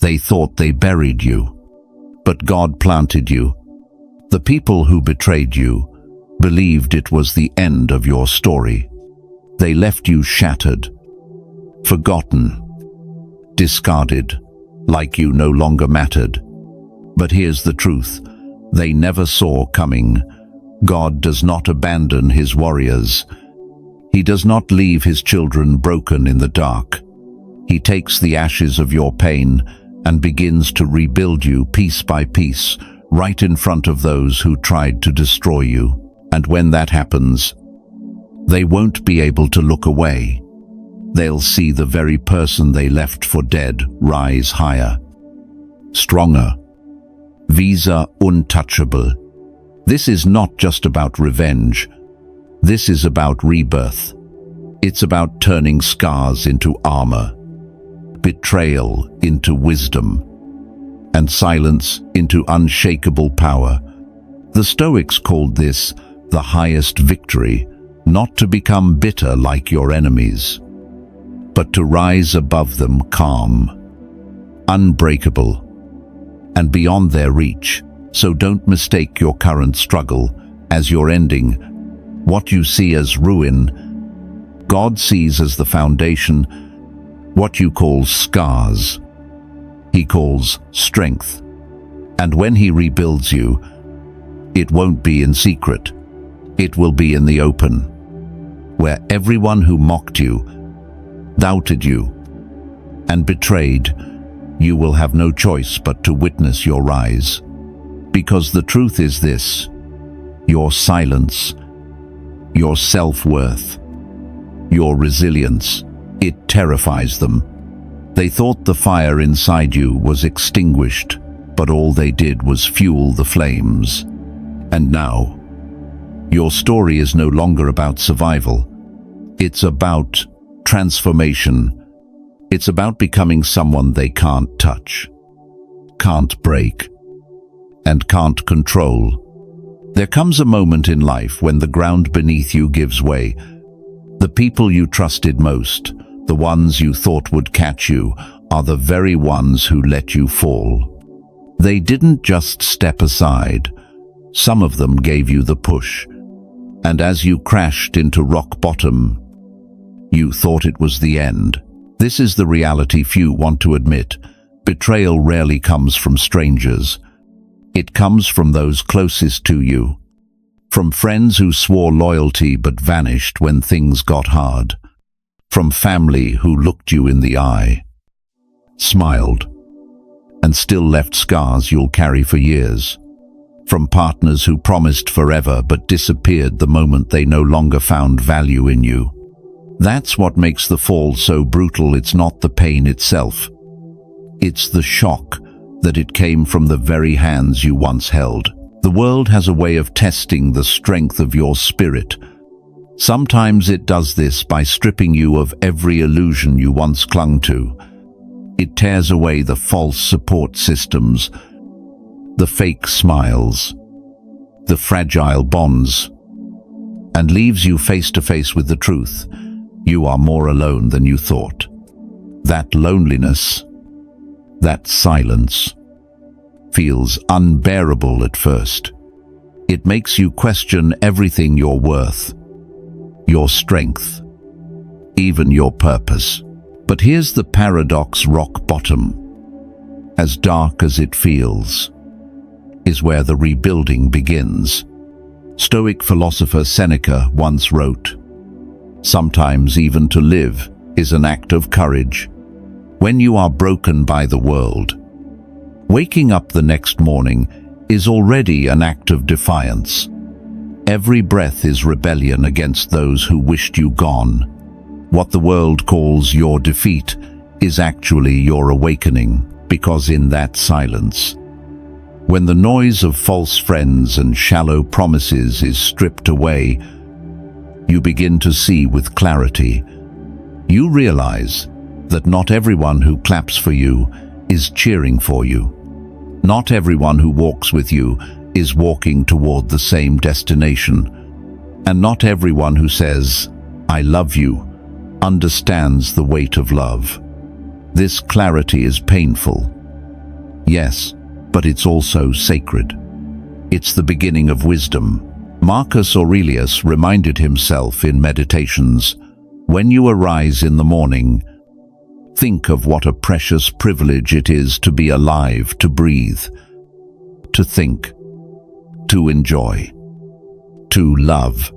They thought they buried you, but God planted you. The people who betrayed you believed it was the end of your story. They left you shattered, forgotten, discarded, like you no longer mattered. But here's the truth they never saw coming. God does not abandon his warriors. He does not leave his children broken in the dark. He takes the ashes of your pain and begins to rebuild you piece by piece, right in front of those who tried to destroy you. And when that happens, they won't be able to look away. They'll see the very person they left for dead rise higher, stronger, visa untouchable. This is not just about revenge. This is about rebirth. It's about turning scars into armor, betrayal into wisdom, and silence into unshakable power. The Stoics called this the highest victory, not to become bitter like your enemies, but to rise above them calm, unbreakable, and beyond their reach. So don't mistake your current struggle as your ending. What you see as ruin, God sees as the foundation. What you call scars, he calls strength. And when he rebuilds you, it won't be in secret. It will be in the open, where everyone who mocked you, doubted you, and betrayed, you will have no choice but to witness your rise. Because the truth is this: your silence, your self-worth, your resilience, it terrifies them. They thought the fire inside you was extinguished, but all they did was fuel the flames. And now, your story is no longer about survival. It's about transformation. It's about becoming someone they can't touch, can't break, and can't control. There comes a moment in life when the ground beneath you gives way. The people you trusted most, the ones you thought would catch you, are the very ones who let you fall. They didn't just step aside. Some of them gave you the push. And as you crashed into rock bottom, you thought it was the end. This is the reality few want to admit. Betrayal rarely comes from strangers. It comes from those closest to you. From friends who swore loyalty but vanished when things got hard. From family who looked you in the eye, smiled, and still left scars you'll carry for years. From partners who promised forever but disappeared the moment they no longer found value in you. That's what makes the fall so brutal. It's not the pain itself. It's the shock that it came from the very hands you once held. The world has a way of testing the strength of your spirit. Sometimes it does this by stripping you of every illusion you once clung to. It tears away the false support systems, the fake smiles, the fragile bonds, and leaves you face to face with the truth. You are more alone than you thought. That loneliness, that silence, feels unbearable at first. It makes you question everything you're worth, your strength, even your purpose. But here's the paradox: rock bottom, as dark as it feels, is where the rebuilding begins. Stoic philosopher Seneca once wrote, "Sometimes even to live is an act of courage." When you are broken by the world, waking up the next morning is already an act of defiance. Every breath is rebellion against those who wished you gone. What the world calls your defeat is actually your awakening, because in that silence, when the noise of false friends and shallow promises is stripped away, you begin to see with clarity. You realize that not everyone who claps for you is cheering for you. Not everyone who walks with you is walking toward the same destination. And not everyone who says, "I love you," understands the weight of love. This clarity is painful, Yes, but it's also sacred. It's the beginning of wisdom. Marcus Aurelius reminded himself in Meditations, "When you arise in the morning, think of what a precious privilege it is to be alive, to breathe, to think, to enjoy, to love."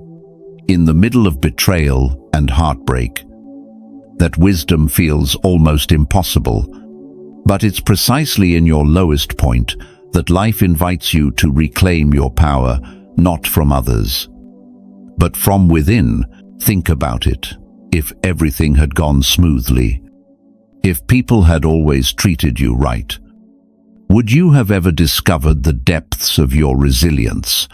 In the middle of betrayal and heartbreak, that wisdom feels almost impossible. But it's precisely in your lowest point that life invites you to reclaim your power, not from others, but from within. Think about it. If everything had gone smoothly, if people had always treated you right, would you have ever discovered the depths of your resilience?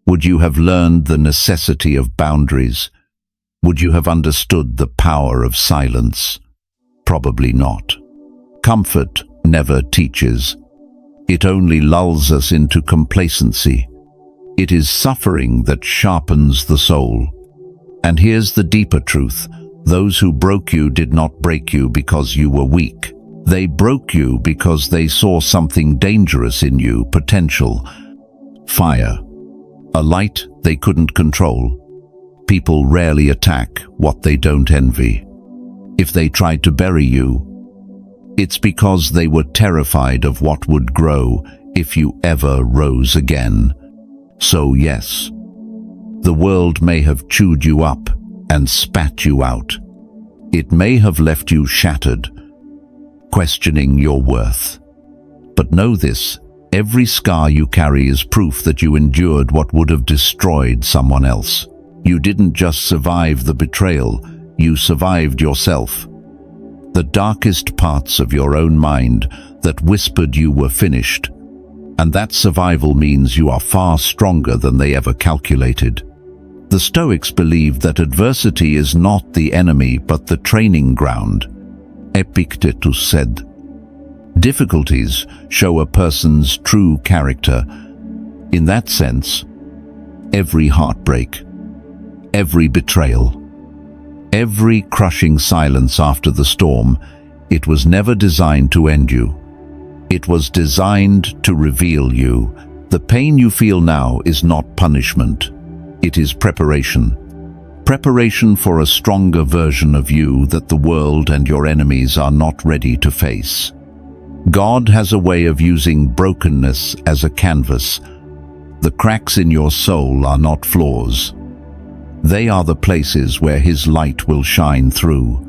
Would you have learned the necessity of boundaries? Would you have understood the power of silence? Probably not. Comfort never teaches. It only lulls us into complacency. It is suffering that sharpens the soul. And here's the deeper truth. Those who broke you did not break you because you were weak. They broke you because they saw something dangerous in you, potential, fire, a light they couldn't control. People rarely attack what they don't envy. If they tried to bury you, it's because they were terrified of what would grow if you ever rose again. So yes, the world may have chewed you up and spat you out. It may have left you shattered, questioning your worth. But know this, every scar you carry is proof that you endured what would have destroyed someone else. You didn't just survive the betrayal, you survived yourself. The darkest parts of your own mind that whispered you were finished. And that survival means you are far stronger than they ever calculated. The Stoics believed that adversity is not the enemy but the training ground. Epictetus said, "Difficulties show a person's true character." In that sense, every heartbreak, every betrayal, every crushing silence after the storm, it was never designed to end you. It was designed to reveal you. The pain you feel now is not punishment. It is preparation. Preparation for a stronger version of you that the world and your enemies are not ready to face. God has a way of using brokenness as a canvas. The cracks in your soul are not flaws. They are the places where His light will shine through.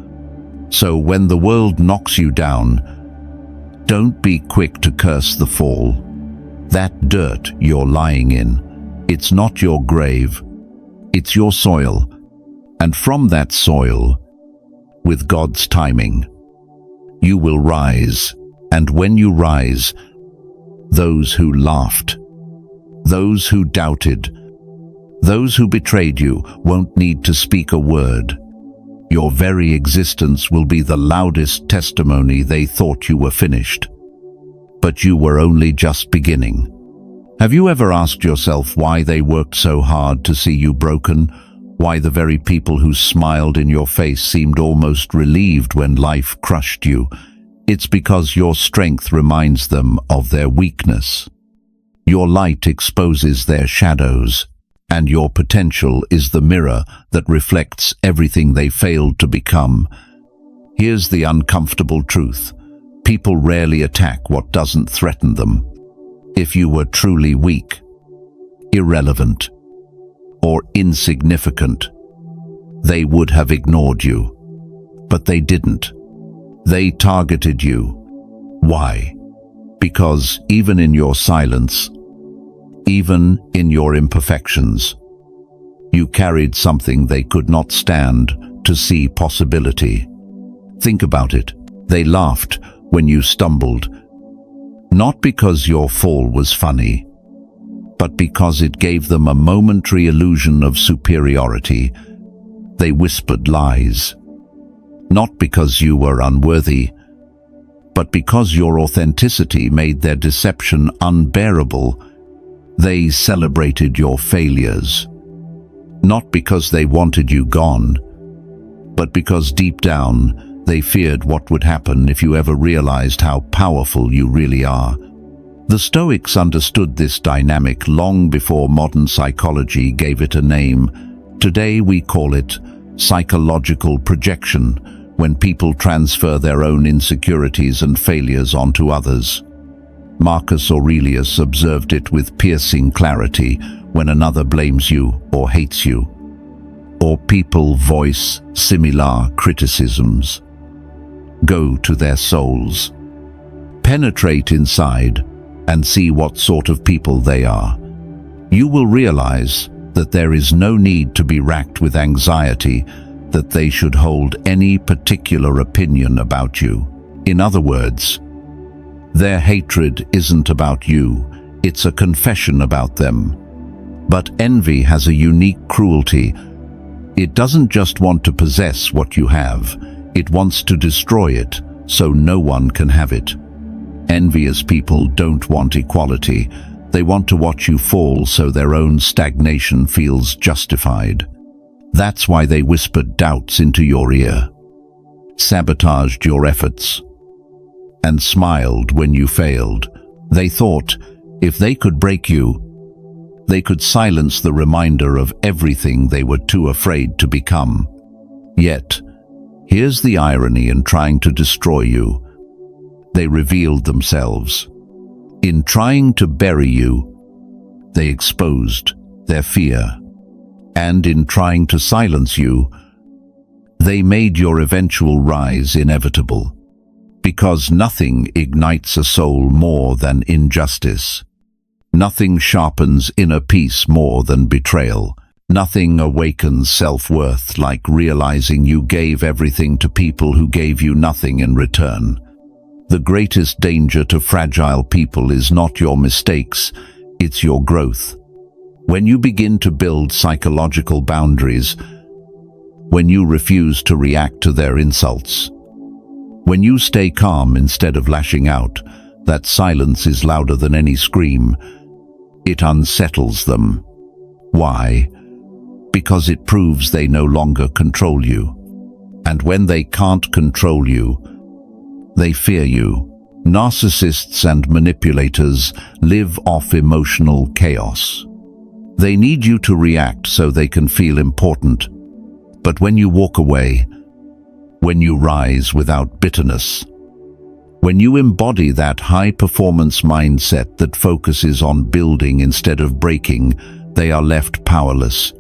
So when the world knocks you down, don't be quick to curse the fall. That dirt you're lying in, it's not your grave, it's your soil. And from that soil, with God's timing, you will rise. And when you rise, those who laughed, those who doubted, those who betrayed you won't need to speak a word. Your very existence will be the loudest testimony they thought you were finished. But you were only just beginning. Have you ever asked yourself why they worked so hard to see you broken? Why the very people who smiled in your face seemed almost relieved when life crushed you? It's because your strength reminds them of their weakness. Your light exposes their shadows, and your potential is the mirror that reflects everything they failed to become. Here's the uncomfortable truth. People rarely attack what doesn't threaten them. If you were truly weak, irrelevant, or insignificant, they would have ignored you. But they didn't. They targeted you. Why? Because even in your silence, even in your imperfections, you carried something they could not stand to see possibility. Think about it. They laughed when you stumbled, not because your fall was funny, but because it gave them a momentary illusion of superiority. They whispered lies, not because you were unworthy, but because your authenticity made their deception unbearable. They celebrated your failures, not because they wanted you gone, but because deep down they feared what would happen if you ever realized how powerful you really are. The Stoics understood this dynamic long before modern psychology gave it a name. Today we call it psychological projection, when people transfer their own insecurities and failures onto others. Marcus Aurelius observed it with piercing clarity when another blames you or hates you, or people voice similar criticisms. Go to their souls. Penetrate inside and see what sort of people they are. You will realize that there is no need to be racked with anxiety that they should hold any particular opinion about you. In other words, their hatred isn't about you, it's a confession about them. But envy has a unique cruelty. It doesn't just want to possess what you have, it wants to destroy it so no one can have it. Envious people don't want equality. They want to watch you fall so their own stagnation feels justified. That's why they whispered doubts into your ear, sabotaged your efforts, and smiled when you failed. They thought if they could break you, they could silence the reminder of everything they were too afraid to become. Yet, here's the irony in trying to destroy you. They revealed themselves. In trying to bury you, they exposed their fear. And in trying to silence you, they made your eventual rise inevitable. Because nothing ignites a soul more than injustice. Nothing sharpens inner peace more than betrayal. Nothing awakens self-worth like realizing you gave everything to people who gave you nothing in return. The greatest danger to fragile people is not your mistakes, it's your growth. When you begin to build psychological boundaries, when you refuse to react to their insults, when you stay calm instead of lashing out, that silence is louder than any scream. It unsettles them. Why? Because it proves they no longer control you. And when they can't control you, they fear you. Narcissists and manipulators live off emotional chaos. They need you to react so they can feel important. But when you walk away, when you rise without bitterness, when you embody that high-performance mindset that focuses on building instead of breaking, they are left powerless.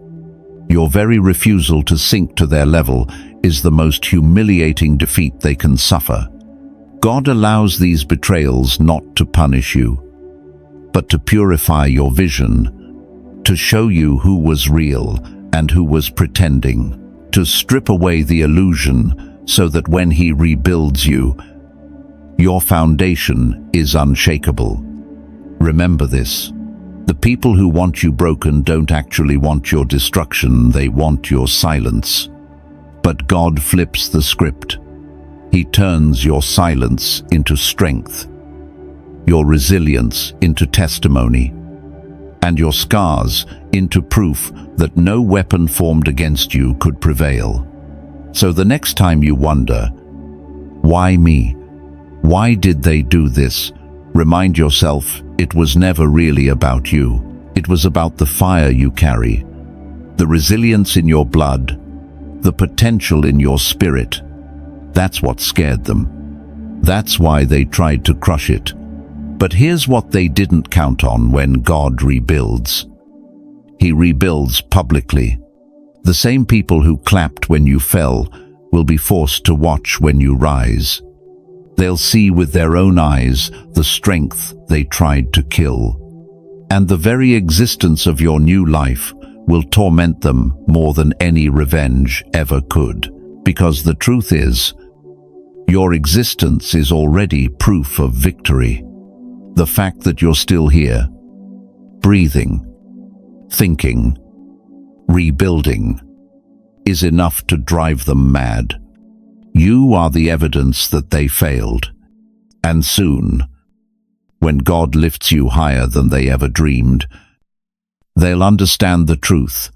Your very refusal to sink to their level is the most humiliating defeat they can suffer. God allows these betrayals not to punish you, but to purify your vision, to show you who was real and who was pretending, to strip away the illusion so that when He rebuilds you, your foundation is unshakable. Remember this. The people who want you broken don't actually want your destruction, they want your silence. But God flips the script. He turns your silence into strength, your resilience into testimony, and your scars into proof that no weapon formed against you could prevail. So the next time you wonder, why me? Why did they do this? Remind yourself it was never really about you. It was about the fire you carry, the resilience in your blood, the potential in your spirit. That's what scared them. That's why they tried to crush it. But here's what they didn't count on when God rebuilds. He rebuilds publicly. The same people who clapped when you fell will be forced to watch when you rise. They'll see with their own eyes the strength they tried to kill. And the very existence of your new life will torment them more than any revenge ever could. Because the truth is, your existence is already proof of victory. The fact that you're still here, breathing, thinking, rebuilding, is enough to drive them mad. You are the evidence that they failed. And soon, when God lifts you higher than they ever dreamed, they'll understand the truth.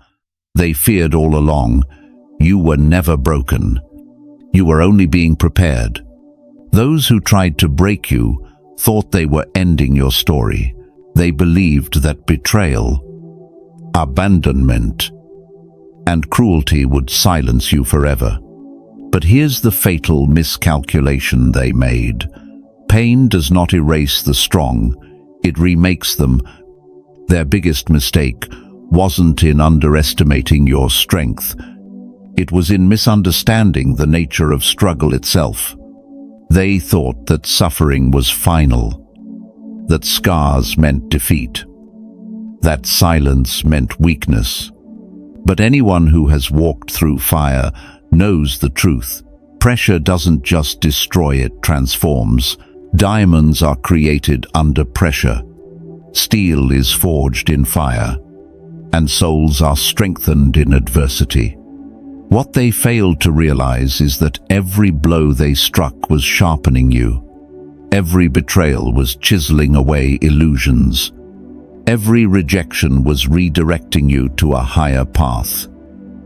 They feared all along. You were never broken. You were only being prepared. Those who tried to break you thought they were ending your story. They believed that betrayal, abandonment, and cruelty would silence you forever. But here's the fatal miscalculation they made. Pain does not erase the strong, it remakes them. Their biggest mistake wasn't in underestimating your strength. It was in misunderstanding the nature of struggle itself. They thought that suffering was final, that scars meant defeat, that silence meant weakness. But anyone who has walked through fire knows the truth. Pressure doesn't just destroy, it transforms. Diamonds are created under pressure. Steel is forged in fire, and souls are strengthened in adversity. What they failed to realize is that every blow they struck was sharpening you. Every betrayal was chiseling away illusions. Every rejection was redirecting you to a higher path.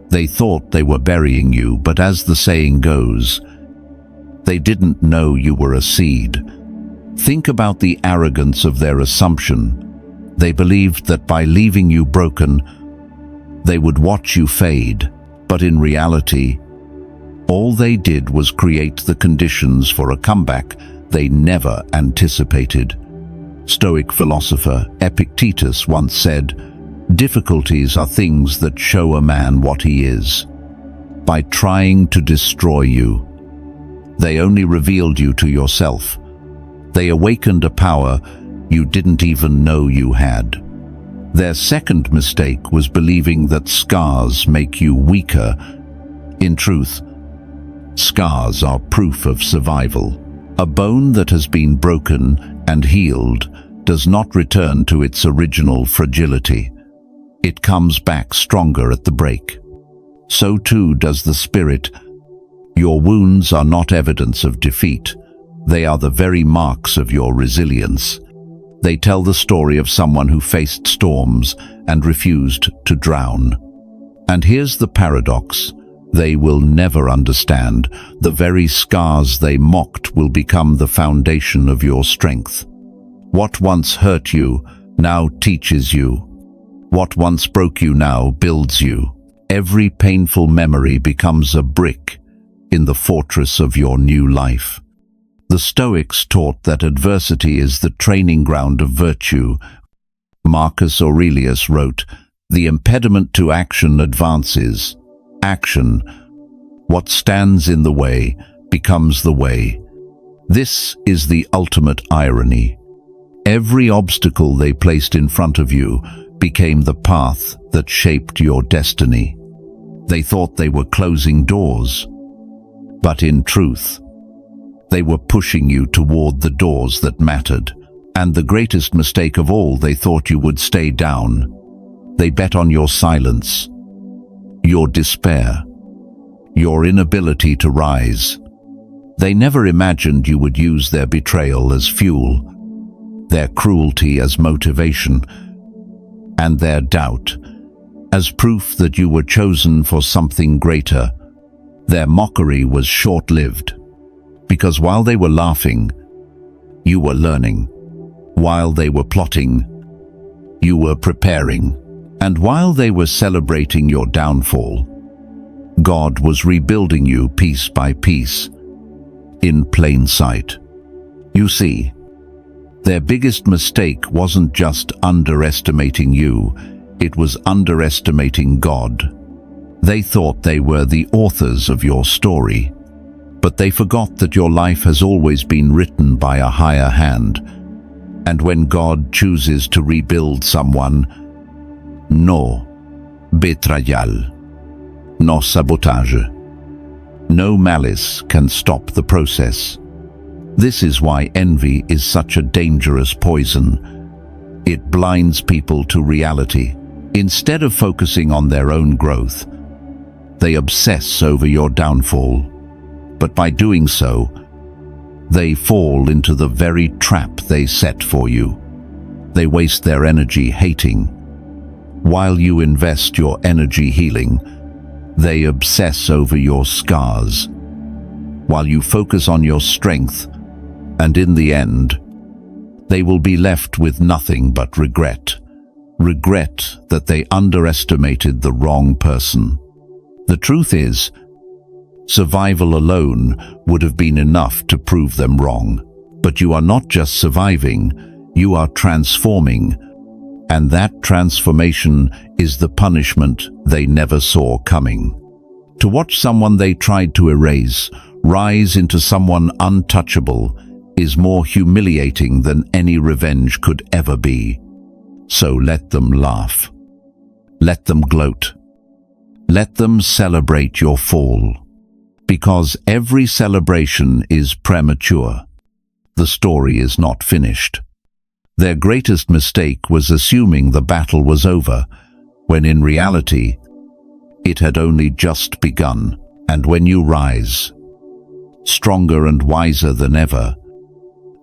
They thought they were burying you, but as the saying goes, they didn't know you were a seed. Think about the arrogance of their assumption. They believed that by leaving you broken, they would watch you fade. But in reality, all they did was create the conditions for a comeback they never anticipated. Stoic philosopher Epictetus once said, "Difficulties are things that show a man what he is. By trying to destroy you, they only revealed you to yourself. They awakened a power you didn't even know you had." Their second mistake was believing that scars make you weaker. In truth, scars are proof of survival. A bone that has been broken and healed does not return to its original fragility. It comes back stronger at the break. So too does the spirit. Your wounds are not evidence of defeat. They are the very marks of your resilience. They tell the story of someone who faced storms and refused to drown. And here's the paradox. They will never understand. The very scars they mocked will become the foundation of your strength. What once hurt you now teaches you. What once broke you now builds you. Every painful memory becomes a brick in the fortress of your new life. The Stoics taught that adversity is the training ground of virtue. Marcus Aurelius wrote, "The impediment to action advances. Action, what stands in the way, becomes the way." This is the ultimate irony. Every obstacle they placed in front of you became the path that shaped your destiny. They thought they were closing doors, but in truth, they were pushing you toward the doors that mattered. And the greatest mistake of all, they thought you would stay down. They bet on your silence, your despair, your inability to rise. They never imagined you would use their betrayal as fuel, their cruelty as motivation, and their doubt as proof that you were chosen for something greater. Their mockery was short-lived. Because while they were laughing, you were learning. While they were plotting, you were preparing. And while they were celebrating your downfall, God was rebuilding you piece by piece, in plain sight. You see, their biggest mistake wasn't just underestimating you, it was underestimating God. They thought they were the authors of your story. But they forgot that your life has always been written by a higher hand. And when God chooses to rebuild someone, no betrayal, no sabotage, no malice can stop the process. This is why envy is such a dangerous poison. It blinds people to reality. Instead of focusing on their own growth, they obsess over your downfall. But by doing so, they fall into the very trap they set for you. They waste their energy hating. While you invest your energy healing, they obsess over your scars. While you focus on your strength, and in the end, They will be left with nothing but regret. Regret that they underestimated the wrong person. The truth is, survival alone would have been enough to prove them wrong. But you are not just surviving, you are transforming. And that transformation is the punishment they never saw coming. To watch someone they tried to erase rise into someone untouchable is more humiliating than any revenge could ever be. So let them laugh. Let them gloat. Let them celebrate your fall. Because every celebration is premature. The story is not finished. Their greatest mistake was assuming the battle was over, when in reality, it had only just begun. And when you rise, stronger and wiser than ever,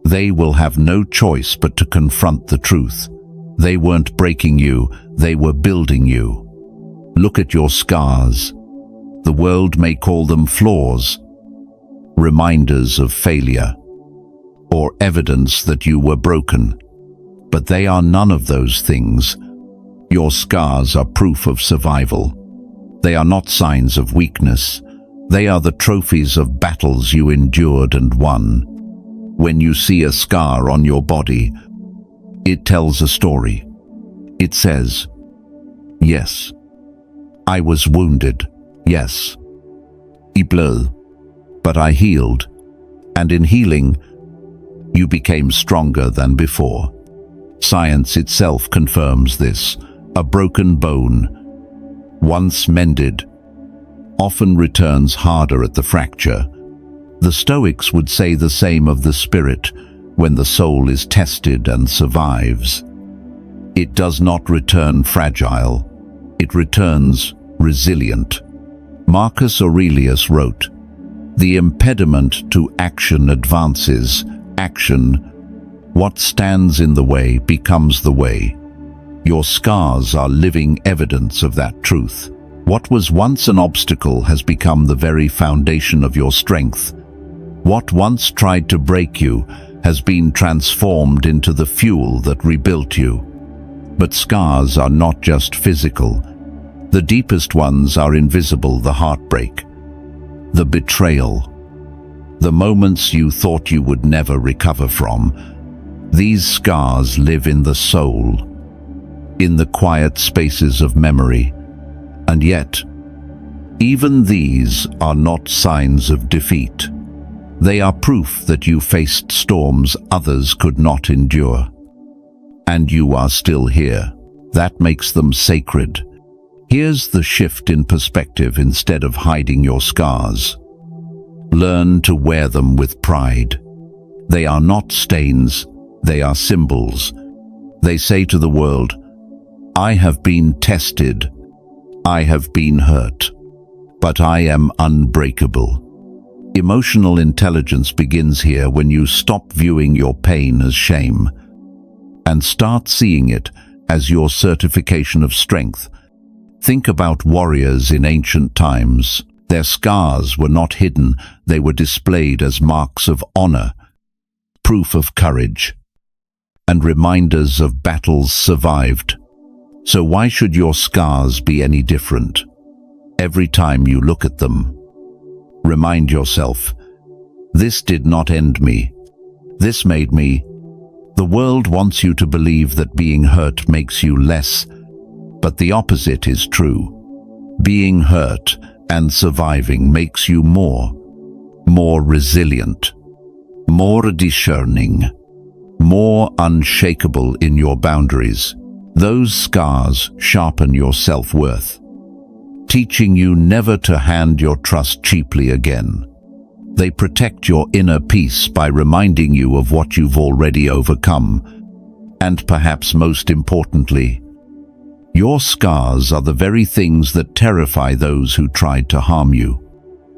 they will have no choice but to confront the truth. They weren't breaking you, they were building you. Look at your scars. The world may call them flaws, reminders of failure, or evidence that you were broken. But they are none of those things. Your scars are proof of survival. They are not signs of weakness. They are the trophies of battles you endured and won. When you see a scar on your body, it tells a story. It says, yes, I was wounded. Yes, I bled, but I healed. And in healing, you became stronger than before. Science itself confirms this. A broken bone, once mended, often returns harder at the fracture. The Stoics would say the same of the spirit when the soul is tested and survives. It does not return fragile, it returns resilient. Marcus Aurelius wrote, "The impediment to action advances. Action, what stands in the way becomes the way." Your scars are living evidence of that truth. What was once an obstacle has become the very foundation of your strength. What once tried to break you has been transformed into the fuel that rebuilt you. But scars are not just physical. The deepest ones are invisible: the heartbreak, the betrayal, the moments you thought you would never recover from. These scars live in the soul, in the quiet spaces of memory. And yet, even these are not signs of defeat. They are proof that you faced storms others could not endure. And you are still here. That makes them sacred. Here's the shift in perspective. Instead of hiding your scars, learn to wear them with pride. They are not stains, they are symbols. They say to the world, I have been tested, I have been hurt, but I am unbreakable. Emotional intelligence begins here when you stop viewing your pain as shame and start seeing it as your certification of strength. Think about warriors in ancient times. Their scars were not hidden, they were displayed as marks of honor, proof of courage, and reminders of battles survived. So why should your scars be any different? Every time you look at them, remind yourself, this did not end me. This made me. The world wants you to believe that being hurt makes you less, but the opposite is true. Being hurt and surviving makes you more resilient, more discerning, more unshakable in your boundaries. Those scars sharpen your self-worth, teaching you never to hand your trust cheaply again. They protect your inner peace by reminding you of what you've already overcome. And perhaps most importantly, your scars are the very things that terrify those who tried to harm you,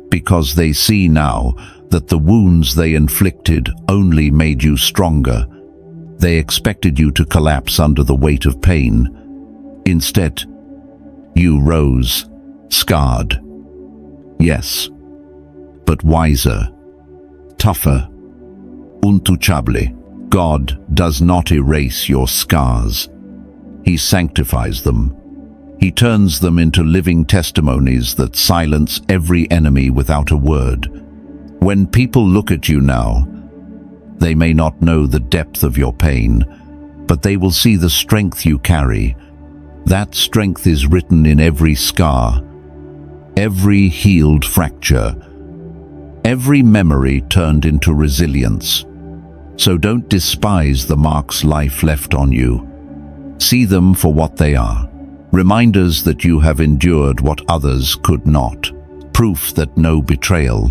because they see now that the wounds they inflicted only made you stronger. They expected you to collapse under the weight of pain. Instead, you rose, scarred. Yes, but wiser, tougher, untouchable. God does not erase your scars. He sanctifies them. He turns them into living testimonies that silence every enemy without a word. When people look at you now, they may not know the depth of your pain, but they will see the strength you carry. That strength is written in every scar, every healed fracture, every memory turned into resilience. So don't despise the marks life left on you. See them for what they are. Reminders that you have endured what others could not. Proof that no betrayal,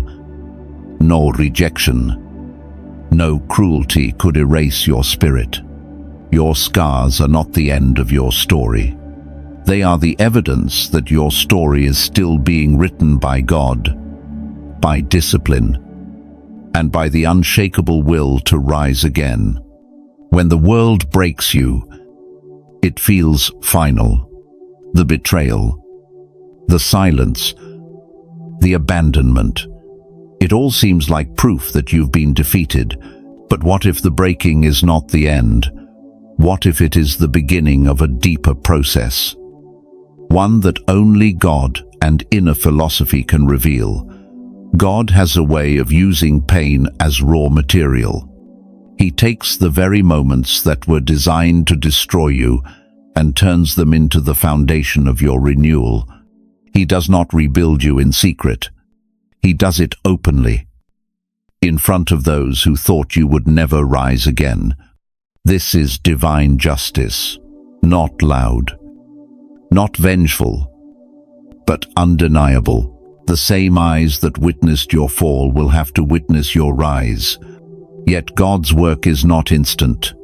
no rejection, no cruelty could erase your spirit. Your scars are not the end of your story. They are the evidence that your story is still being written by God, by discipline, and by the unshakable will to rise again. When the world breaks you, it feels final. The betrayal, the silence, the abandonment. It all seems like proof that you've been defeated. But what if the breaking is not the end? What if it is the beginning of a deeper process? One that only God and inner philosophy can reveal. God has a way of using pain as raw material. He takes the very moments that were designed to destroy you and turns them into the foundation of your renewal. He does not rebuild you in secret. He does it openly, in front of those who thought you would never rise again. This is divine justice, not loud, not vengeful, but undeniable. The same eyes that witnessed your fall will have to witness your rise. Yet God's work is not instant.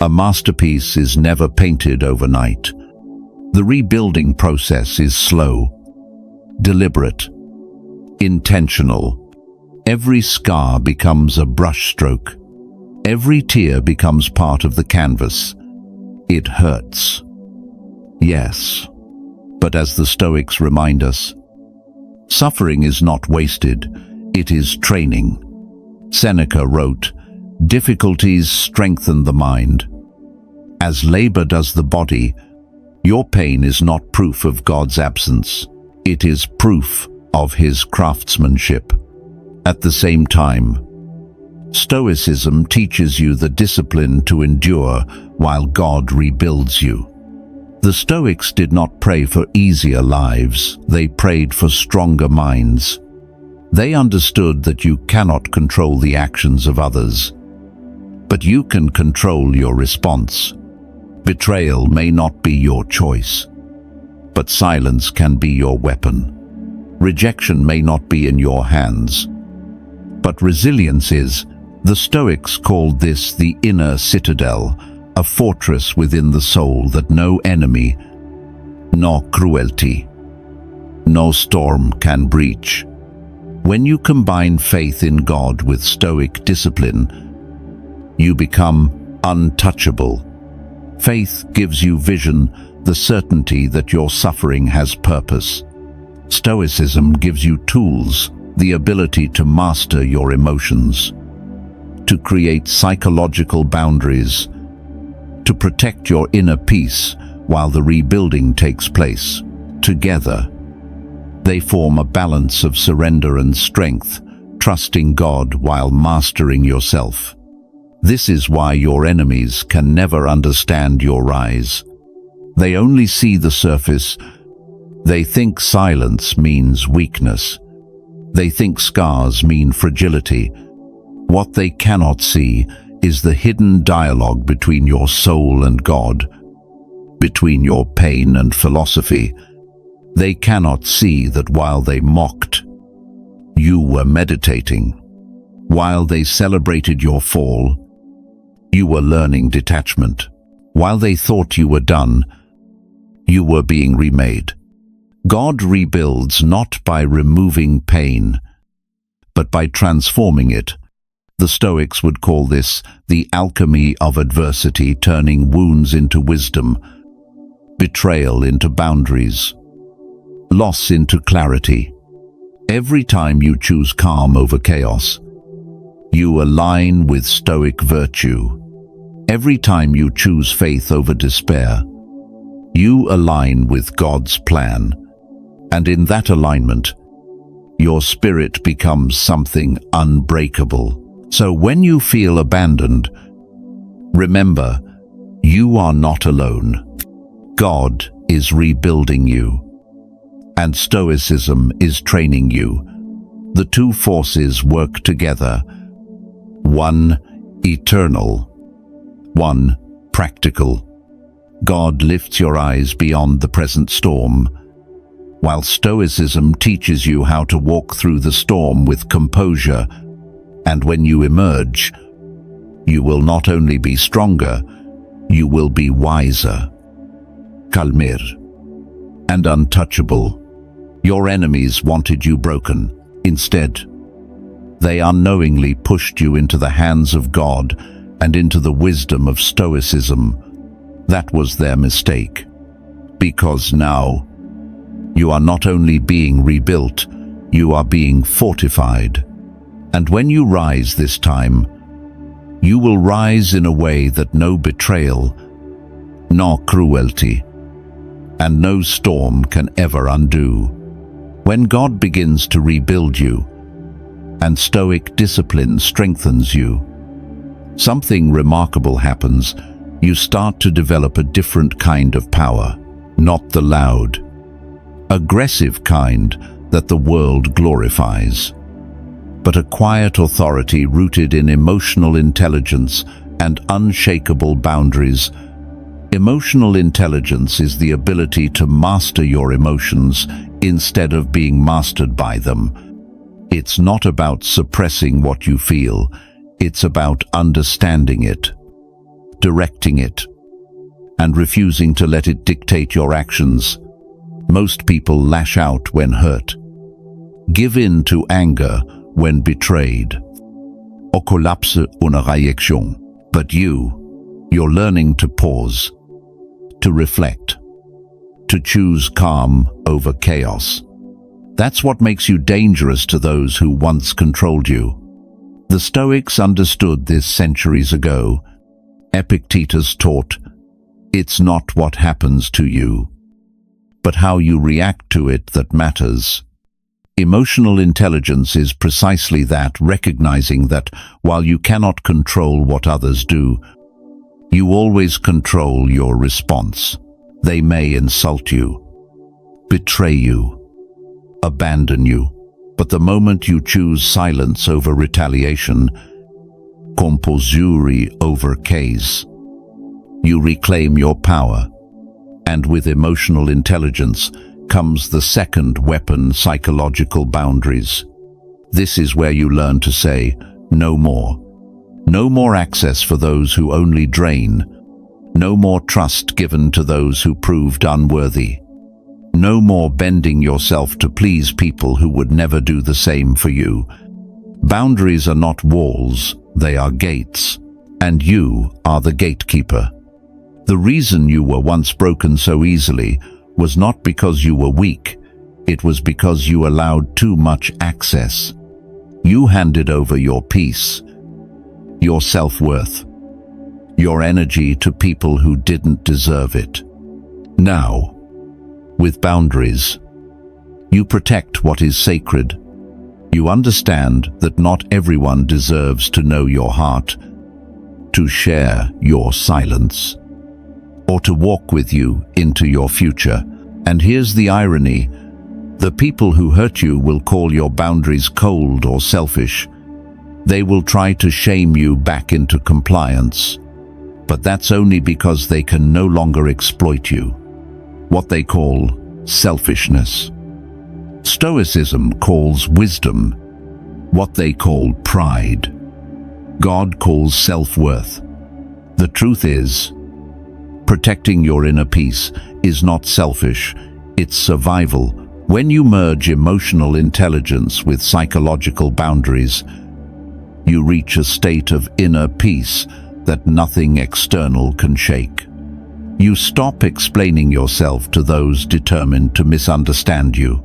A masterpiece is never painted overnight. The rebuilding process is slow, deliberate, intentional. Every scar becomes a brushstroke. Every tear becomes part of the canvas. It hurts. Yes, but as the Stoics remind us, suffering is not wasted, it is training. Seneca wrote, "Difficulties strengthen the mind. As labor does the body, your pain is not proof of God's absence. It is proof of His craftsmanship." At the same time, Stoicism teaches you the discipline to endure while God rebuilds you. The Stoics did not pray for easier lives, they prayed for stronger minds. They understood that you cannot control the actions of others, but you can control your response. Betrayal may not be your choice, but silence can be your weapon. Rejection may not be in your hands, but resilience is. The Stoics called this the inner citadel, a fortress within the soul that no enemy, no cruelty, no storm can breach. When you combine faith in God with Stoic discipline, you become untouchable. Faith gives you vision, the certainty that your suffering has purpose. Stoicism gives you tools, the ability to master your emotions, to create psychological boundaries, to protect your inner peace while the rebuilding takes place. Together, they form a balance of surrender and strength, trusting God while mastering yourself. This is why your enemies can never understand your rise. They only see the surface. They think silence means weakness. They think scars mean fragility. What they cannot see is the hidden dialogue between your soul and God, between your pain and philosophy. They cannot see that while they mocked, you were meditating. While they celebrated your fall, you were learning detachment. While they thought you were done, you were being remade. God rebuilds not by removing pain, but by transforming it. The Stoics would call this the alchemy of adversity, turning wounds into wisdom, betrayal into boundaries, loss into clarity. Every time you choose calm over chaos, you align with Stoic virtue. Every time you choose faith over despair, you align with God's plan, and in that alignment, your spirit becomes something unbreakable. So when you feel abandoned, remember, you are not alone. God is rebuilding you, and Stoicism is training you. The two forces work together, one eternal, one practical. God lifts your eyes beyond the present storm, while Stoicism teaches you how to walk through the storm with composure, and when you emerge, you will not only be stronger, you will be wiser. Kalmir and untouchable. Your enemies wanted you broken. Instead, they unknowingly pushed you into the hands of God and into the wisdom of Stoicism. That was their mistake. Because now, you are not only being rebuilt, you are being fortified. And when you rise this time, you will rise in a way that no betrayal, nor cruelty, and no storm can ever undo. When God begins to rebuild you, and Stoic discipline strengthens you, something remarkable happens. You start to develop a different kind of power, not the loud, aggressive kind that the world glorifies, but a quiet authority rooted in emotional intelligence and unshakable boundaries. Emotional intelligence is the ability to master your emotions instead of being mastered by them. It's not about suppressing what you feel, it's about understanding it, directing it, and refusing to let it dictate your actions. Most people lash out when hurt, give in to anger when betrayed, or collapse una reaction. But you're learning to pause, to reflect, to choose calm over chaos. That's what makes you dangerous to those who once controlled you. The Stoics understood this centuries ago. Epictetus taught, it's not what happens to you, but how you react to it that matters. Emotional intelligence is precisely that, recognizing that while you cannot control what others do, you always control your response. They may insult you, betray you, abandon you, but the moment you choose silence over retaliation, composure over case, you reclaim your power. And with emotional intelligence comes the second weapon, psychological boundaries. This is where you learn to say, no more. No more access for those who only drain. No more trust given to those who proved unworthy. No more bending yourself to please people who would never do the same for you. Boundaries are not walls, they are gates, and you are the gatekeeper. The reason you were once broken so easily was not because you were weak, it was because you allowed too much access. You handed over your peace, your self-worth, your energy to people who didn't deserve it. Now, with boundaries, you protect what is sacred. You understand that not everyone deserves to know your heart, to share your silence, or to walk with you into your future. And here's the irony. The people who hurt you will call your boundaries cold or selfish. They will try to shame you back into compliance. But that's only because they can no longer exploit you. What they call selfishness. Stoicism calls wisdom what they call pride. God calls self-worth. The truth is, protecting your inner peace is not selfish, it's survival. When you merge emotional intelligence with psychological boundaries, you reach a state of inner peace that nothing external can shake. You stop explaining yourself to those determined to misunderstand you.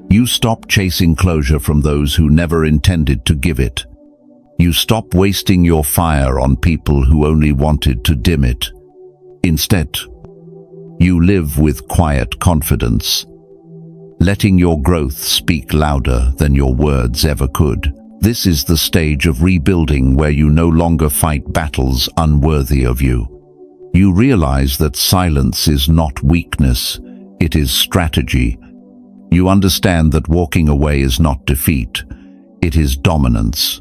You stop chasing closure from those who never intended to give it. You stop wasting your fire on people who only wanted to dim it. Instead, you live with quiet confidence, letting your growth speak louder than your words ever could. This is the stage of rebuilding where you no longer fight battles unworthy of you. You realize that silence is not weakness, it is strategy. You understand that walking away is not defeat, it is dominance.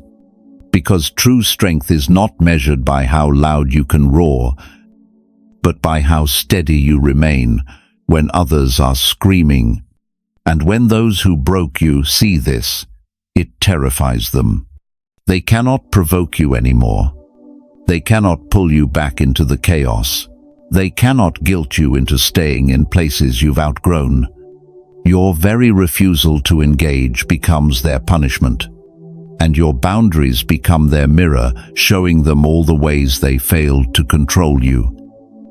Because true strength is not measured by how loud you can roar, but by how steady you remain when others are screaming. And when those who broke you see this, it terrifies them. They cannot provoke you anymore. They cannot pull you back into the chaos. They cannot guilt you into staying in places you've outgrown. Your very refusal to engage becomes their punishment, and your boundaries become their mirror, showing them all the ways they failed to control you.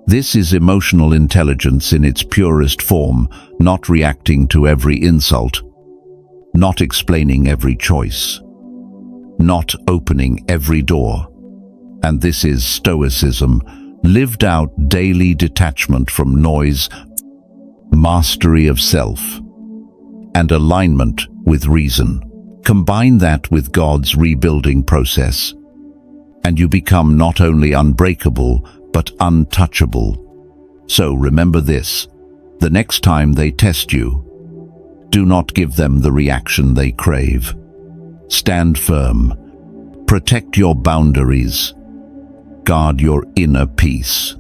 This is emotional intelligence in its purest form, not reacting to every insult, not explaining every choice, not opening every door. And this is Stoicism, lived out daily detachment from noise, mastery of self, and alignment with reason. Combine that with God's rebuilding process, and you become not only unbreakable, but untouchable. So remember this: the next time they test you, do not give them the reaction they crave. Stand firm. Protect your boundaries. Guard your inner peace.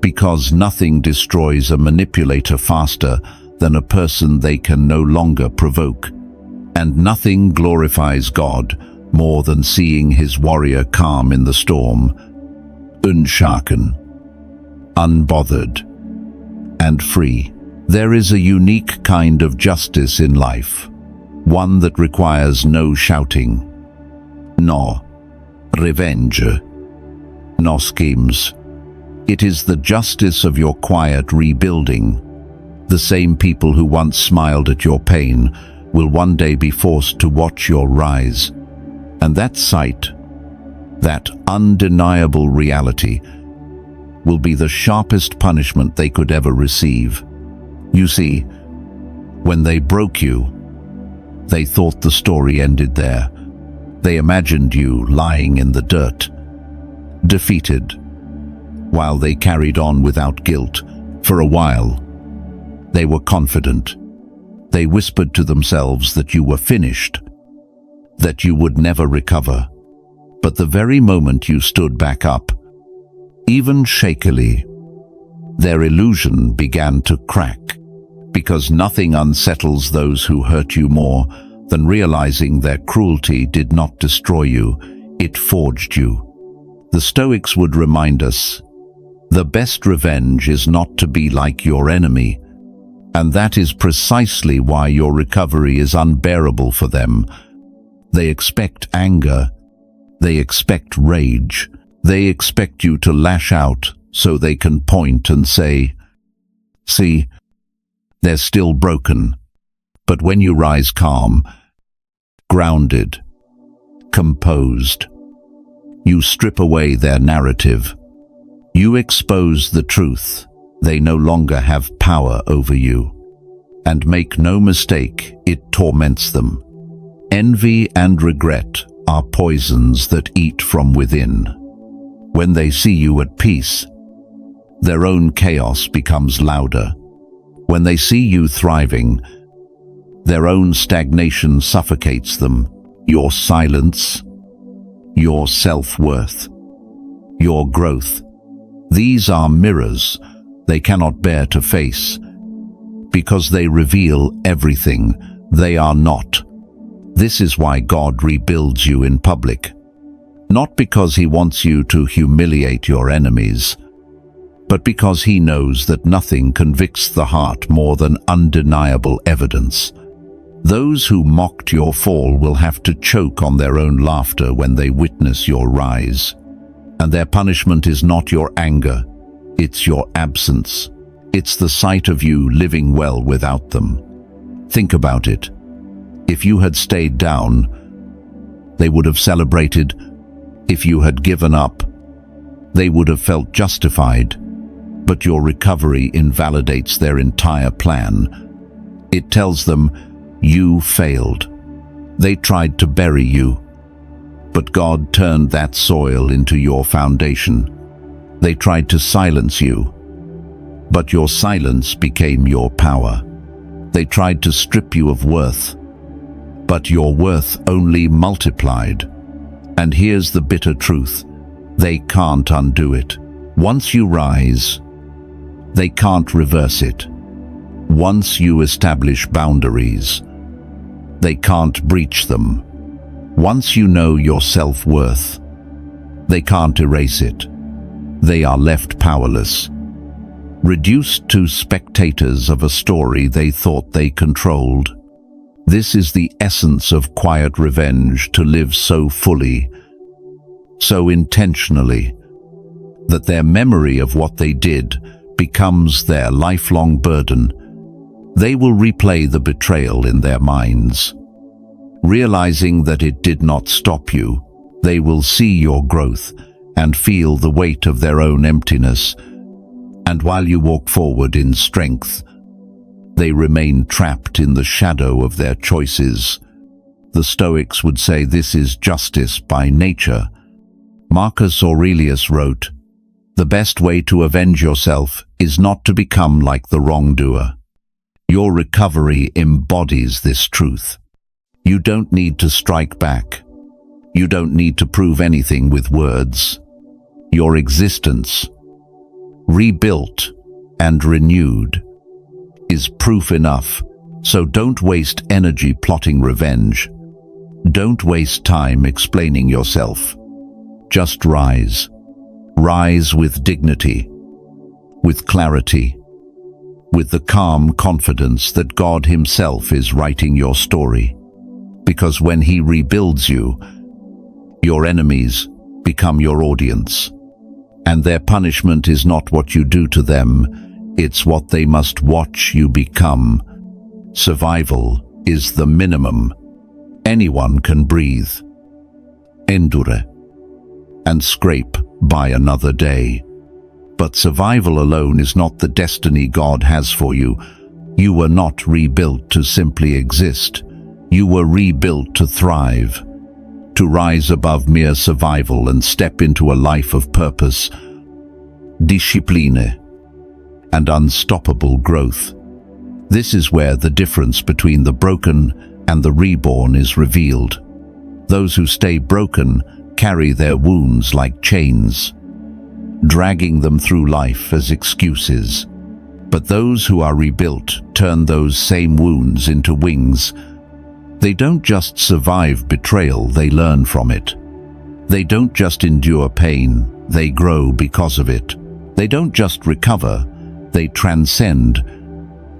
Because nothing destroys a manipulator faster than a person they can no longer provoke. And nothing glorifies God more than seeing his warrior calm in the storm, unshaken, unbothered, and free. There is a unique kind of justice in life, one that requires no shouting, no revenge, no schemes. It is the justice of your quiet rebuilding. The same people who once smiled at your pain will one day be forced to watch your rise. And that sight, that undeniable reality, will be the sharpest punishment they could ever receive. You see, when they broke you, they thought the story ended there. They imagined you lying in the dirt, defeated, while they carried on without guilt. For a while, they were confident. They whispered to themselves that you were finished, that you would never recover. But the very moment you stood back up, even shakily, their illusion began to crack. Because nothing unsettles those who hurt you more than realizing their cruelty did not destroy you, it forged you. The Stoics would remind us, the best revenge is not to be like your enemy, and that is precisely why your recovery is unbearable for them. They expect anger, they expect rage, they expect you to lash out so they can point and say, "See, they're still broken." But when you rise calm, grounded, composed, you strip away their narrative. You expose the truth. They no longer have power over you. And make no mistake, it torments them. Envy and regret are poisons that eat from within. When they see you at peace, their own chaos becomes louder. When they see you thriving, their own stagnation suffocates them. Your silence, your self-worth, your growth, these are mirrors they cannot bear to face, because they reveal everything they are not. This is why God rebuilds you in public, not because he wants you to humiliate your enemies, but because he knows that nothing convicts the heart more than undeniable evidence. Those who mocked your fall will have to choke on their own laughter when they witness your rise. And their punishment is not your anger, it's your absence. It's the sight of you living well without them. Think about it. If you had stayed down, They would have celebrated. If you had given up, they would have felt justified. But your recovery invalidates their entire plan. It tells them, you failed. They tried to bury you, but God turned that soil into your foundation. They tried to silence you, but your silence became your power. They tried to strip you of worth, but your worth only multiplied. And here's the bitter truth: they can't undo it. Once you rise, they can't reverse it. Once you establish boundaries, they can't breach them. Once you know your self-worth, they can't erase it. They are left powerless, reduced to spectators of a story they thought they controlled. This is the essence of quiet revenge: to live so fully, so intentionally, that their memory of what they did becomes their lifelong burden. They will replay the betrayal in their minds. Realizing that it did not stop you, they will see your growth and feel the weight of their own emptiness. And while you walk forward in strength, they remain trapped in the shadow of their choices. The Stoics would say this is justice by nature. Marcus Aurelius wrote, "The best way to avenge yourself is not to become like the wrongdoer." Your recovery embodies this truth. You don't need to strike back. You don't need to prove anything with words. Your existence, rebuilt and renewed, is proof enough. So don't waste energy plotting revenge. Don't waste time explaining yourself. Just rise. Rise with dignity, with clarity, with the calm confidence that God Himself is writing your story. Because when He rebuilds you, your enemies become your audience. And their punishment is not what you do to them, it's what they must watch you become. Survival is the minimum. Anyone can breathe, endure, and scrape by another day. But survival alone is not the destiny God has for you. You were not rebuilt to simply exist. You were rebuilt to thrive, to rise above mere survival and step into a life of purpose, discipline, and unstoppable growth. This is where the difference between the broken and the reborn is revealed. Those who stay broken carry their wounds like chains, dragging them through life as excuses. But those who are rebuilt turn those same wounds into wings. They don't just survive betrayal, they learn from it. They don't just endure pain, they grow because of it. They don't just recover, they transcend.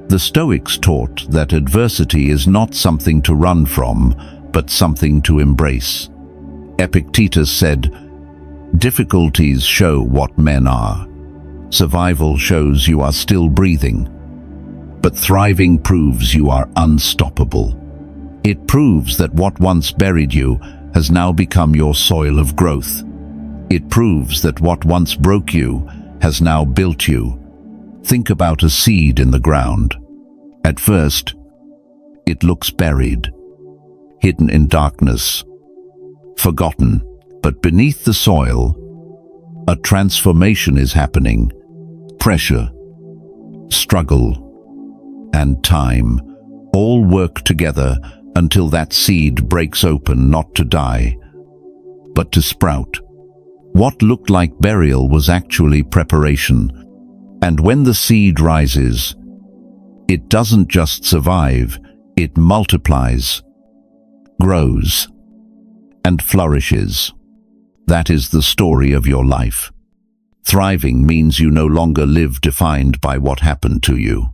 The Stoics taught that adversity is not something to run from, but something to embrace. Epictetus said, "Difficulties show what men are. Survival shows you are still breathing. But thriving proves you are unstoppable. It proves that what once buried you has now become your soil of growth. It proves that what once broke you has now built you." Think about a seed in the ground. At first, it looks buried, hidden in darkness, forgotten. But beneath the soil, a transformation is happening. Pressure, struggle, and time all work together until that seed breaks open, not to die, but to sprout. What looked like burial was actually preparation. And when the seed rises, it doesn't just survive, it multiplies, grows, and flourishes. That is the story of your life. Thriving means you no longer live defined by what happened to you,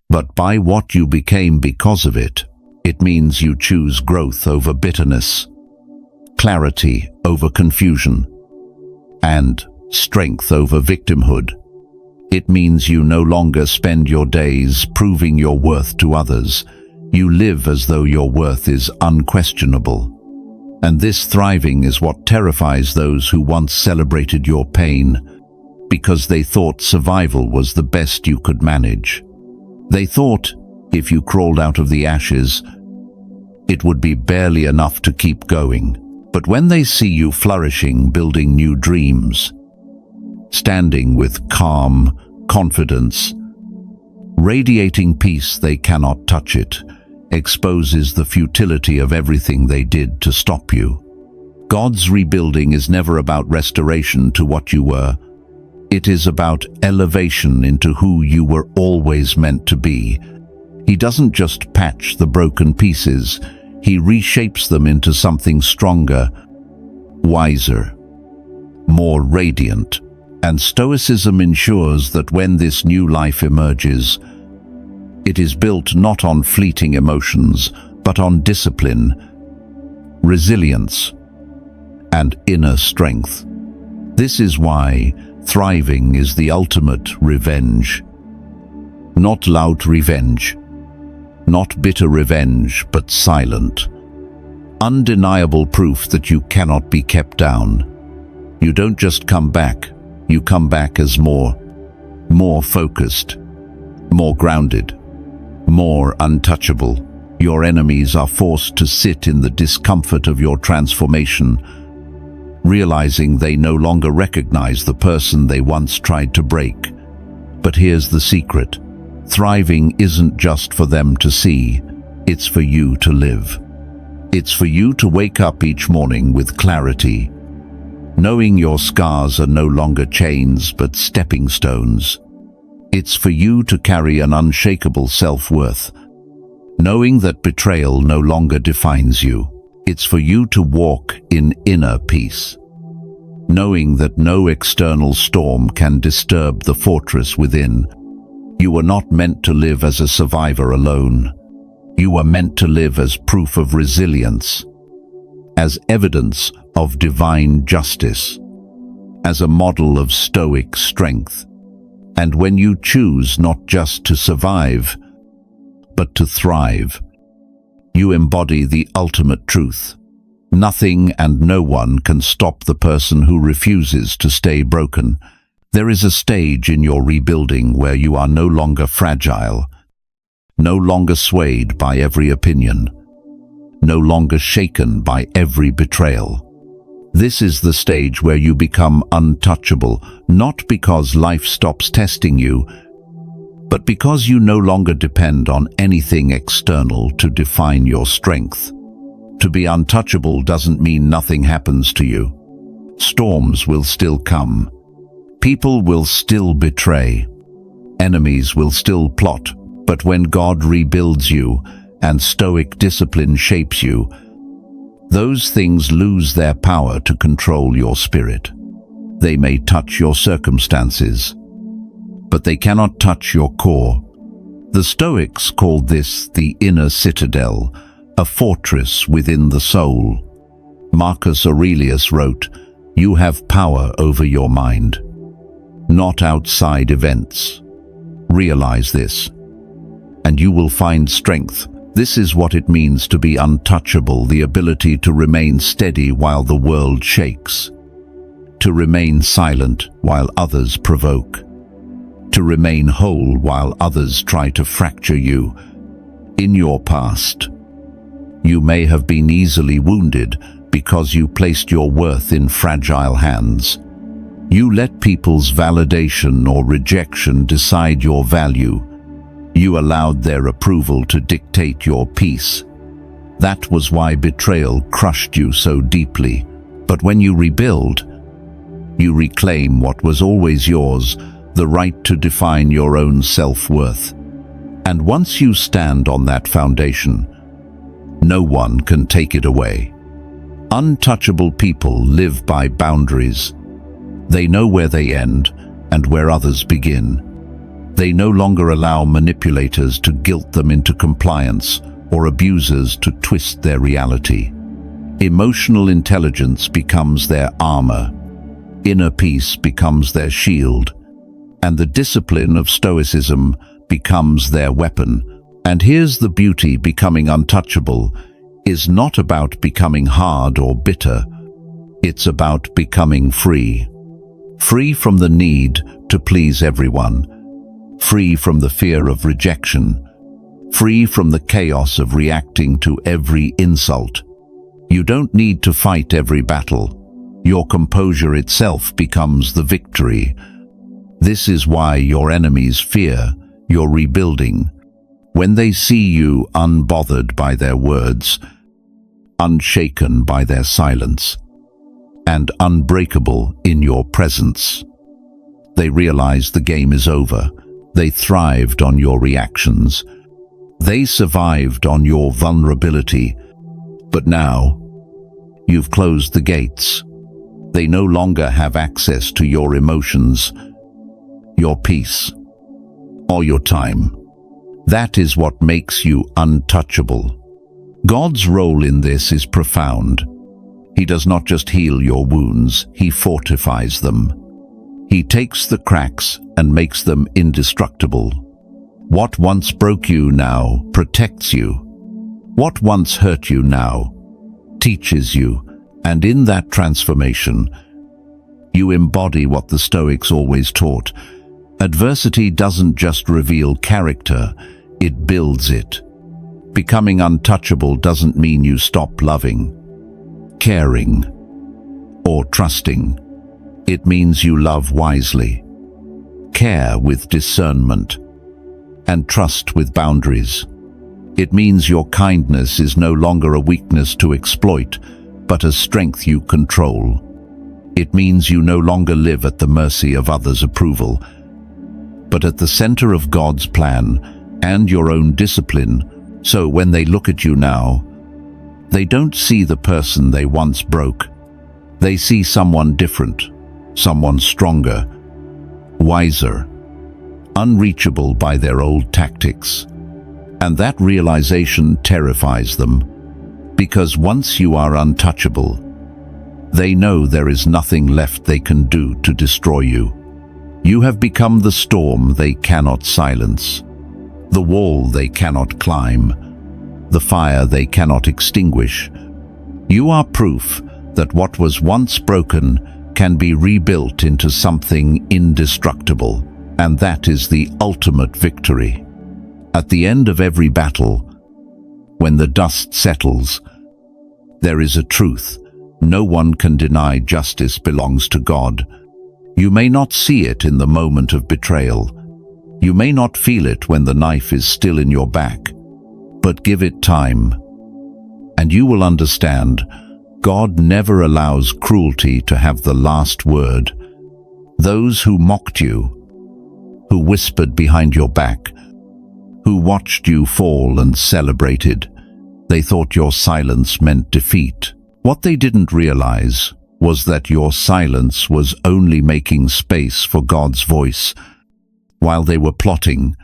but by what you became because of it. It means you choose growth over bitterness, clarity over confusion, and strength over victimhood. It means you no longer spend your days proving your worth to others. You live as though your worth is unquestionable. And this thriving is what terrifies those who once celebrated your pain, because they thought survival was the best you could manage. They thought, if you crawled out of the ashes, it would be barely enough to keep going. But when they see you flourishing, building new dreams, standing with calm confidence, radiating peace, they cannot touch it, exposes the futility of everything they did to stop you. God's rebuilding is never about restoration to what you were. It is about elevation into who you were always meant to be. He doesn't just patch the broken pieces, he reshapes them into something stronger, wiser, more radiant. And Stoicism ensures that when this new life emerges, it is built not on fleeting emotions, but on discipline, resilience, and inner strength. This is why thriving is the ultimate revenge. Not loud revenge, not bitter revenge, but silent, undeniable proof that you cannot be kept down. You don't just come back, you come back as more focused, more grounded, more untouchable. Your enemies are forced to sit in the discomfort of your transformation, realizing they no longer recognize the person they once tried to break. But here's the secret. Thriving isn't just for them to see, it's for you to live. It's for you to wake up each morning with clarity, knowing your scars are no longer chains but stepping stones. It's for you to carry an unshakable self-worth, knowing that betrayal no longer defines you. It's for you to walk in inner peace, knowing that no external storm can disturb the fortress within. You were not meant to live as a survivor alone. You were meant to live as proof of resilience, as evidence of divine justice, as a model of stoic strength. And when you choose not just to survive, but to thrive, you embody the ultimate truth. Nothing and no one can stop the person who refuses to stay broken. There is a stage in your rebuilding where you are no longer fragile, no longer swayed by every opinion, no longer shaken by every betrayal. This is the stage where you become untouchable, not because life stops testing you, but because you no longer depend on anything external to define your strength. To be untouchable doesn't mean nothing happens to you. Storms will still come. People will still betray. Enemies will still plot. But when God rebuilds you and stoic discipline shapes you, those things lose their power to control your spirit. They may touch your circumstances, but they cannot touch your core. The Stoics called this the inner citadel, a fortress within the soul. Marcus Aurelius wrote, "You have power over your mind, not outside events. Realize this, and you will find strength." This is what it means to be untouchable, the ability to remain steady while the world shakes, to remain silent while others provoke, to remain whole while others try to fracture you. In your past, you may have been easily wounded because you placed your worth in fragile hands. You let people's validation or rejection decide your value. You allowed their approval to dictate your peace. That was why betrayal crushed you so deeply. But when you rebuild, you reclaim what was always yours, the right to define your own self-worth. And once you stand on that foundation, no one can take it away. Untouchable people live by boundaries. They know where they end and where others begin. They no longer allow manipulators to guilt them into compliance or abusers to twist their reality. Emotional intelligence becomes their armor, inner peace becomes their shield, and the discipline of Stoicism becomes their weapon. And here's the beauty: becoming untouchable is not about becoming hard or bitter. It's about becoming free. Free from the need to please everyone. Free from the fear of rejection. Free from the chaos of reacting to every insult. You don't need to fight every battle. Your composure itself becomes the victory. This is why your enemies fear your rebuilding. When they see you unbothered by their words, unshaken by their silence, and unbreakable in your presence, they realize the game is over. They thrived on your reactions. They survived on your vulnerability. But now, you've closed the gates. They no longer have access to your emotions, your peace, or your time. That is what makes you untouchable. God's role in this is profound. He does not just heal your wounds, He fortifies them. He takes the cracks and makes them indestructible. What once broke you now protects you. What once hurt you now teaches you, and in that transformation, you embody what the Stoics always taught. Adversity doesn't just reveal character, it builds it. Becoming untouchable doesn't mean you stop loving, caring, or trusting. It means you love wisely, care with discernment, and trust with boundaries. It means your kindness is no longer a weakness to exploit, but a strength you control. It means you no longer live at the mercy of others' approval, but at the center of God's plan and your own discipline. So when they look at you now, they don't see the person they once broke. They see someone different, someone stronger, wiser, unreachable by their old tactics. And that realization terrifies them, because once you are untouchable, they know there is nothing left they can do to destroy you. You have become the storm they cannot silence, the wall they cannot climb, the fire they cannot extinguish. You are proof that what was once broken can be rebuilt into something indestructible, and that is the ultimate victory. At the end of every battle, when the dust settles, there is a truth. No one can deny justice belongs to God. You may not see it in the moment of betrayal. You may not feel it when the knife is still in your back. But give it time, and you will understand. God never allows cruelty to have the last word. Those who mocked you, who whispered behind your back, who watched you fall and celebrated, they thought your silence meant defeat. What they didn't realize was that your silence was only making space for God's voice. While they were plotting,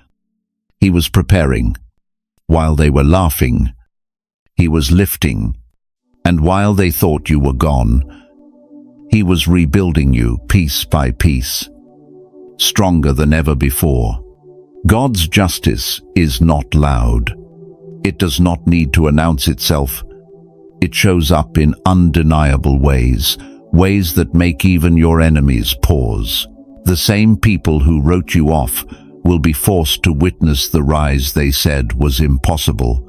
He was preparing. While they were laughing, He was lifting. And while they thought you were gone, He was rebuilding you piece by piece, stronger than ever before. God's justice is not loud. It does not need to announce itself. It shows up in undeniable ways, ways that make even your enemies pause. The same people who wrote you off will be forced to witness the rise they said was impossible.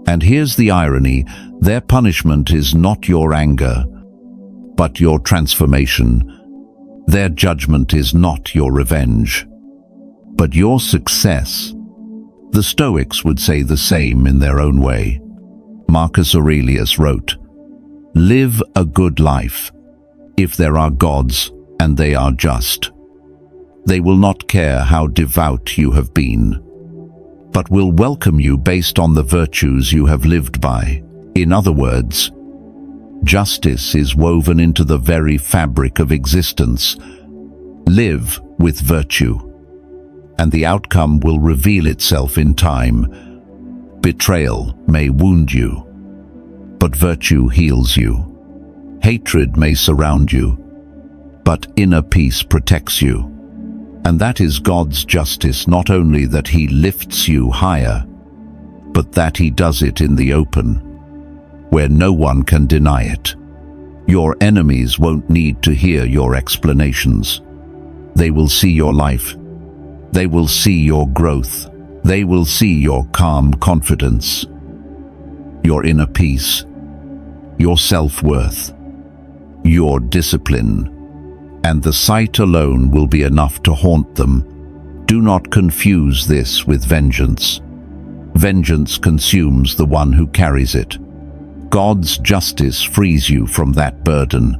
And here's the irony: their punishment is not your anger, but your transformation. Their judgment is not your revenge, but your success. The Stoics would say the same in their own way. Marcus Aurelius wrote, "Live a good life. If there are gods, and they are just, they will not care how devout you have been, but will welcome you based on the virtues you have lived by." In other words, justice is woven into the very fabric of existence. Live with virtue, and the outcome will reveal itself in time. Betrayal may wound you, but virtue heals you. Hatred may surround you, but inner peace protects you. And that is God's justice, not only that He lifts you higher, but that He does it in the open. where no one can deny it. Your enemies won't need to hear your explanations. They will see your life. They will see your growth. They will see your calm confidence, your inner peace, your self-worth, your discipline, and the sight alone will be enough to haunt them. Do not confuse this with vengeance. Vengeance consumes the one who carries it. God's justice frees you from that burden.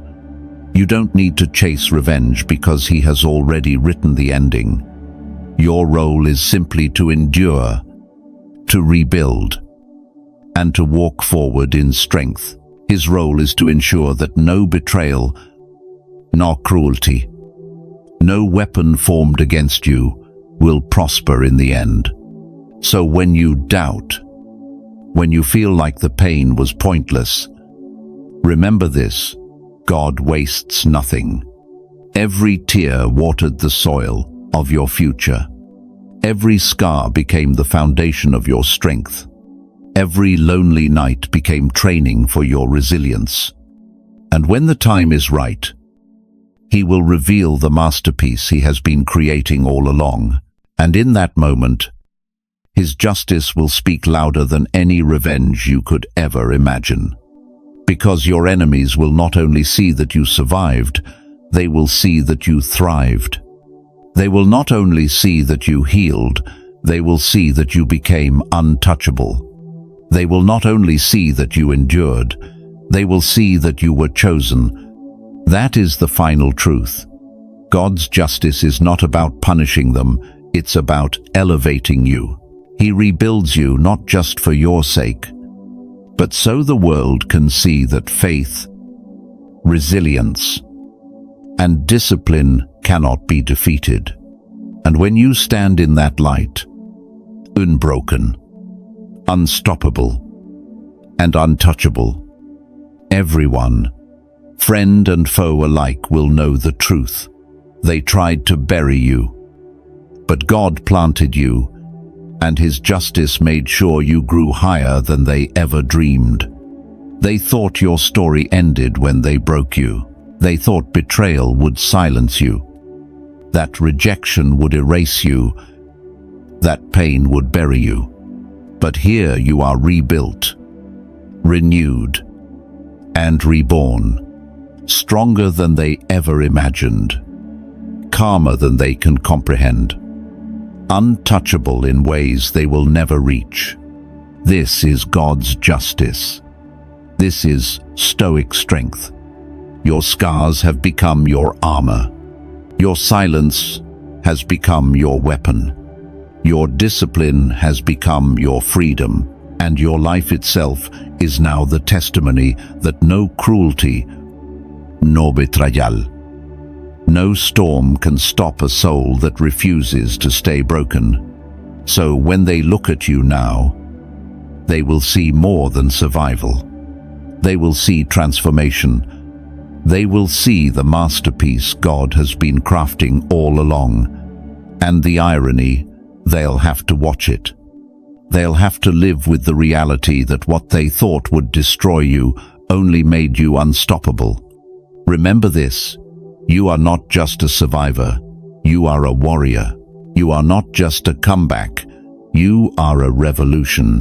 You don't need to chase revenge because He has already written the ending. Your role is simply to endure, to rebuild, and to walk forward in strength. His role is to ensure that no betrayal, nor cruelty, no weapon formed against you will prosper in the end. So when you doubt, when you feel like the pain was pointless, remember this: God wastes nothing. Every tear watered the soil of your future. Every scar became the foundation of your strength. Every lonely night became training for your resilience. And when the time is right, He will reveal the masterpiece He has been creating all along. And in that moment, His justice will speak louder than any revenge you could ever imagine. Because your enemies will not only see that you survived, they will see that you thrived. They will not only see that you healed, they will see that you became untouchable. They will not only see that you endured, they will see that you were chosen. That is the final truth. God's justice is not about punishing them, it's about elevating you. He rebuilds you not just for your sake, but so the world can see that faith, resilience, and discipline cannot be defeated. And when you stand in that light, unbroken, unstoppable, and untouchable, everyone, friend and foe alike, will know the truth. They tried to bury you, but God planted you, and His justice made sure you grew higher than they ever dreamed. They thought your story ended when they broke you. They thought betrayal would silence you, that rejection would erase you, that pain would bury you. But here you are, rebuilt, renewed, and reborn, stronger than they ever imagined, calmer than they can comprehend, untouchable in ways they will never reach. This is God's justice. This is Stoic strength. Your scars have become your armor. Your silence has become your weapon. Your discipline has become your freedom, and your life itself is now the testimony that no cruelty, no betrayal, no storm can stop a soul that refuses to stay broken. So when they look at you now, they will see more than survival. They will see transformation. They will see the masterpiece God has been crafting all along. And the irony, they'll have to watch it. They'll have to live with the reality that what they thought would destroy you only made you unstoppable. Remember this: you are not just a survivor, you are a warrior. You are not just a comeback, you are a revolution.